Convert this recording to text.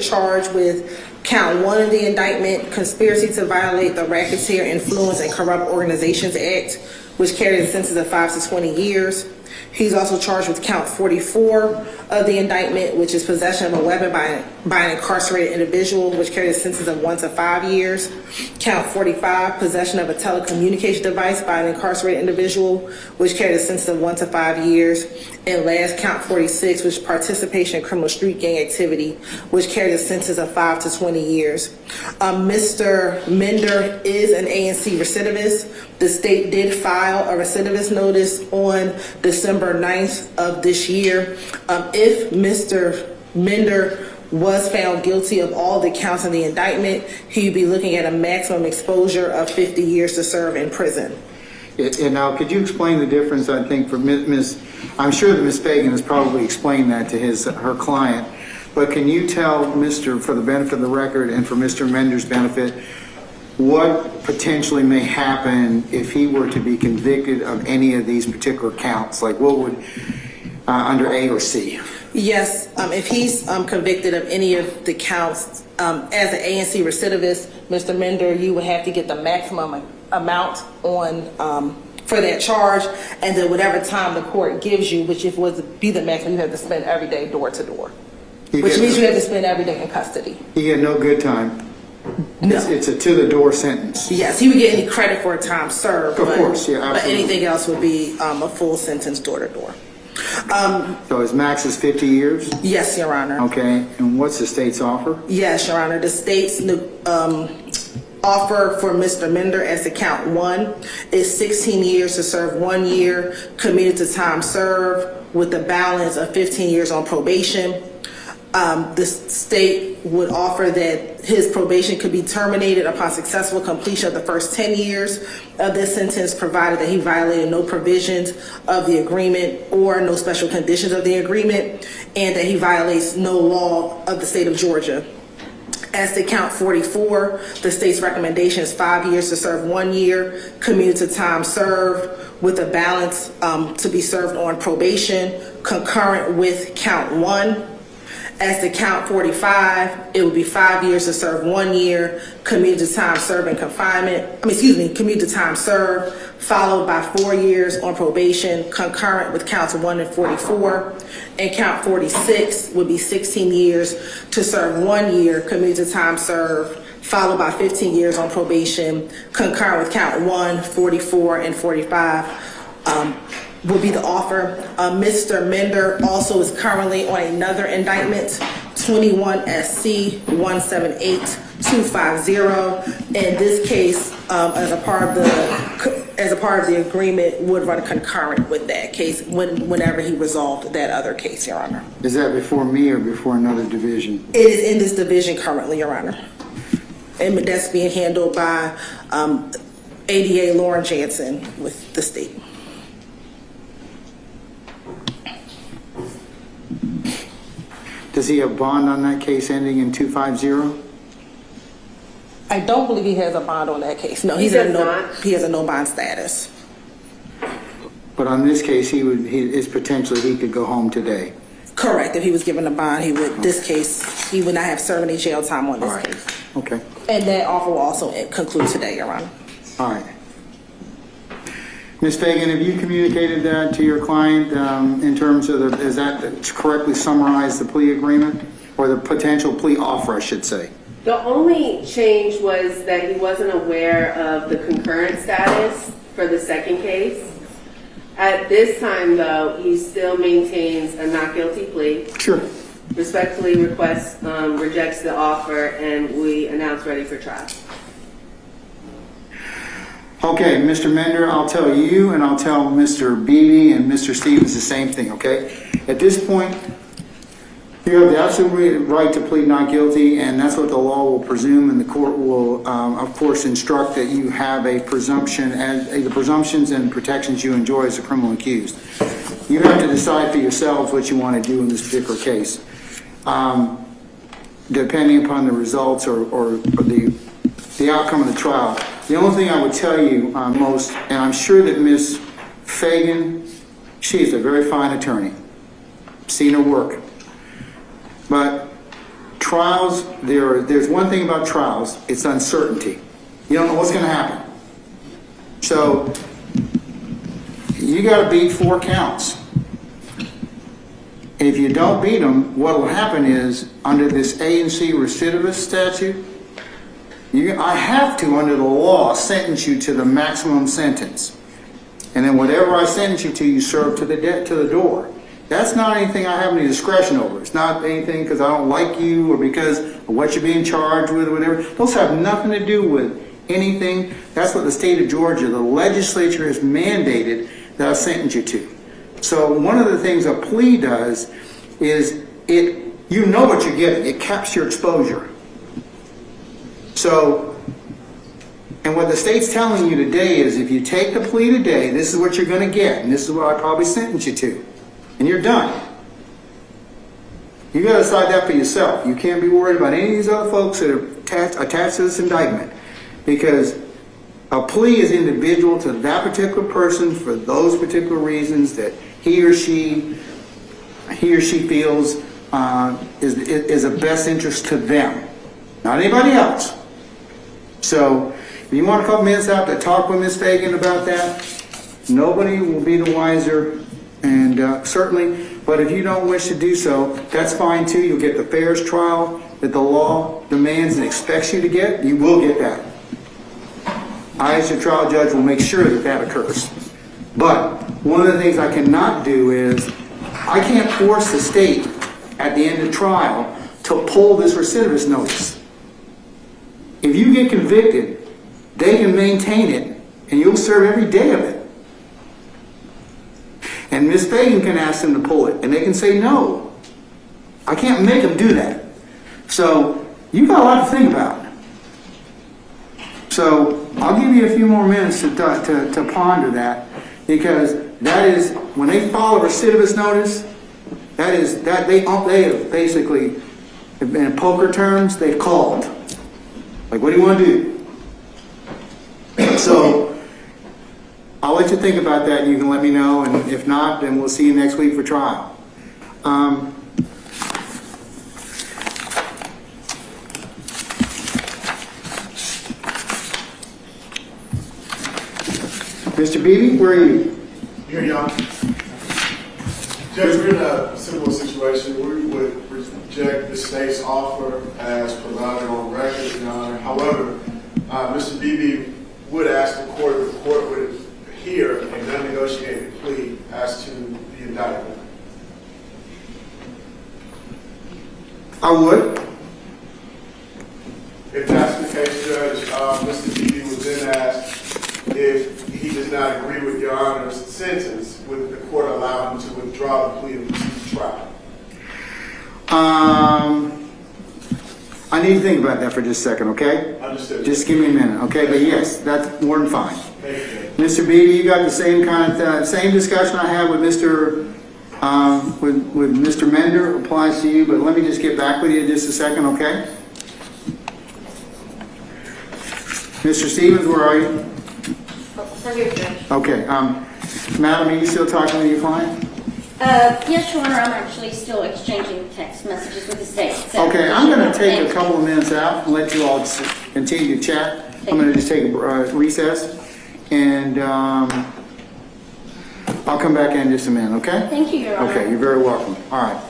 Charged with count 1 of the indictment, conspiracy to violate the Racketeer Influence and Corrupt Organizations Act, which carries a sentence of 5 to 20 years. He's also charged with count 44 of the indictment, which is possession of a weapon by an incarcerated individual, which carries a sentence of 1 to 5 years. Count 45, possession of a telecommunication device by an incarcerated individual, which carries a sentence of 1 to 5 years. And last, count 46, which is participation in criminal street gang activity, which carries a sentence of 5 to 20 years. Mr. Mender is an ANC recidivist. The state did file a recidivist notice on December 9th of this year. If Mr. Mender was found guilty of all the counts in the indictment, he'd be looking at a maximum exposure of 50 years to serve in prison. And now, could you explain the difference? I think for I'm sure that Ms. Fagan has probably explained that to her client, but can you tell for the benefit of the record and for Mr. Mender's benefit, what potentially may happen if he were to be convicted of any of these particular counts? Like what would, under A or C? Yes, if he's convicted of any of the counts, as an ANC recidivist, Mr. Mender, you would have to get the maximum amount on for that charge, and then whatever time the court gives you, which if it was to be the maximum, you have to spend every day door to door, which means you have to spend every day in custody. He get no good time. No. It's a to-the-door sentence. Yes, he would get any credit for a time served. Of course, yeah, absolutely. But anything else would be a full sentence door to door. So his max is 50 years? Yes, Your Honor. Okay, and what's the state's offer? Yes, Your Honor. The state's offer for Mr. Mender as to count 1 is 16 years to serve 1 year, committed to time served, with a balance of 15 years on probation. The state would offer that his probation could be terminated upon successful completion of the first 10 years of this sentence, provided that he violated no provisions of the agreement or no special conditions of the agreement, and that he violates no law of the state of Georgia. As to count 44, the state's recommendation is 5 years to serve 1 year, commuted to time served, with a balance to be served on probation, concurrent with count 1. As to count 45, it would be 5 years to serve 1 year, commuted to time served in confinement. Commuted to time served, followed by 4 years on probation, concurrent with counts 1 and 44. And count 46 would be 16 years to serve 1 year, commuted to time served, followed by 15 years on probation, concurrent with count 1, 44, and 45. Would be the offer. Mr. Mender also is currently on another indictment, 21 SC 178250. In this case, as a part of the agreement, would run concurrent with that case whenever he resolved that other case, Your Honor. Is that before me or before another division? It is in this division currently, Your Honor, and that's being handled by ADA Lauren Jansen with the state. Does he have bond on that case ending in 250? I don't believe he has a bond on that case. No, he has a no bond status. But on this case, he could go home today. Correct. If he was given a bond, he would. This case, he would not have served any jail time on this case. Okay. And that offer will also conclude today, Your Honor. All right. Ms. Fagan, have you communicated that to your client in terms of is that to correctly summarize the plea agreement or the potential plea offer, I should say? The only change was that he wasn't aware of the concurrent status for the second case. At this time, though, he still maintains a not guilty plea. Sure. Respectfully rejects the offer, and we announce ready for trial. Okay, Mr. Mender, I'll tell you and I'll tell Mr. Beebe and Mr. Stevens the same thing, okay? At this point, you have the absolute right to plead not guilty, and that's what the law will presume, and the court will, of course, instruct that you have a presumption, and the presumptions and protections you enjoy as a criminal accused. You have to decide for yourselves what you want to do in this particular case. Depending upon the results or the outcome of the trial. The only thing I would tell you and I'm sure that Ms. Fagan, she is a very fine attorney. Seen her work. But trials, there's one thing about trials, it's uncertainty. You don't know what's going to happen. So you got to beat 4 counts. If you don't beat them, what will happen is, under this A and C recidivist statute, I have to, under the law, sentence you to the maximum sentence. And then whatever I sentence you to, you serve to the door. That's not anything I have any discretion over. It's not anything because I don't like you or because of what you're being charged with or whatever. Those have nothing to do with anything. That's what the state of Georgia, the legislature has mandated that I sentence you to. So one of the things a plea does is you know what you're getting. It caps your exposure. So, and what the state's telling you today is, if you take the plea today, this is what you're going to get, and this is what I probably sentence you to, and you're done. You got to decide that for yourself. You can't be worried about any of these other folks that are attached to this indictment, because a plea is individual to that particular person for those particular reasons that he or she feels is of best interest to them, not anybody else. So if you want a couple minutes out to talk with Ms. Fagan about that, nobody will be the wiser, and certainly, but if you don't wish to do so, that's fine too. You'll get the fairest trial that the law demands and expects you to get. You will get that. I, as your trial judge, will make sure that that occurs. But one of the things I cannot do is, I can't force the state at the end of trial to pull this recidivist notice. If you get convicted, they can maintain it, and you'll serve every day of it. And Ms. Fagan can ask them to pull it, and they can say no. I can't make them do that. So you've got a lot to think about. So I'll give you a few more minutes to ponder that, because that is, when they file a recidivist notice, they have basically, in poker terms, they've called. Like, what do you want to do? So I'll let you think about that, and you can let me know, and if not, then we'll see you next week for trial. Mr. Beebe, where are you? Here, Your Honor. Judge, we're in a similar situation. We would reject the state's offer as provided on record, Your Honor. However, Mr. Beebe would ask the court would hear a non-negotiated plea as to the indictment. I would. If that's the case, Judge, Mr. Beebe would then ask, if he does not agree with Your Honor's sentence, would the court allow him to withdraw the plea and proceed to trial? I need to think about that for just a second, okay? Understood. Just give me a minute, okay? But yes, that's more than fine. Thank you. Mr. Beebe, you got the same kind of same discussion I had with Mr. With Mr. Mender applies to you, but let me just get back with you just a second, okay? Mr. Stevens, where are you? For your judge. Okay, madam, are you still talking with your client? Yes, Your Honor, I'm actually still exchanging text messages with the state. So Okay, I'm going to take a couple of minutes out and let you all continue to chat. I'm going to just take a recess, and I'll come back in just a minute, okay? Thank you, Your Honor. Okay, you're very welcome. All right.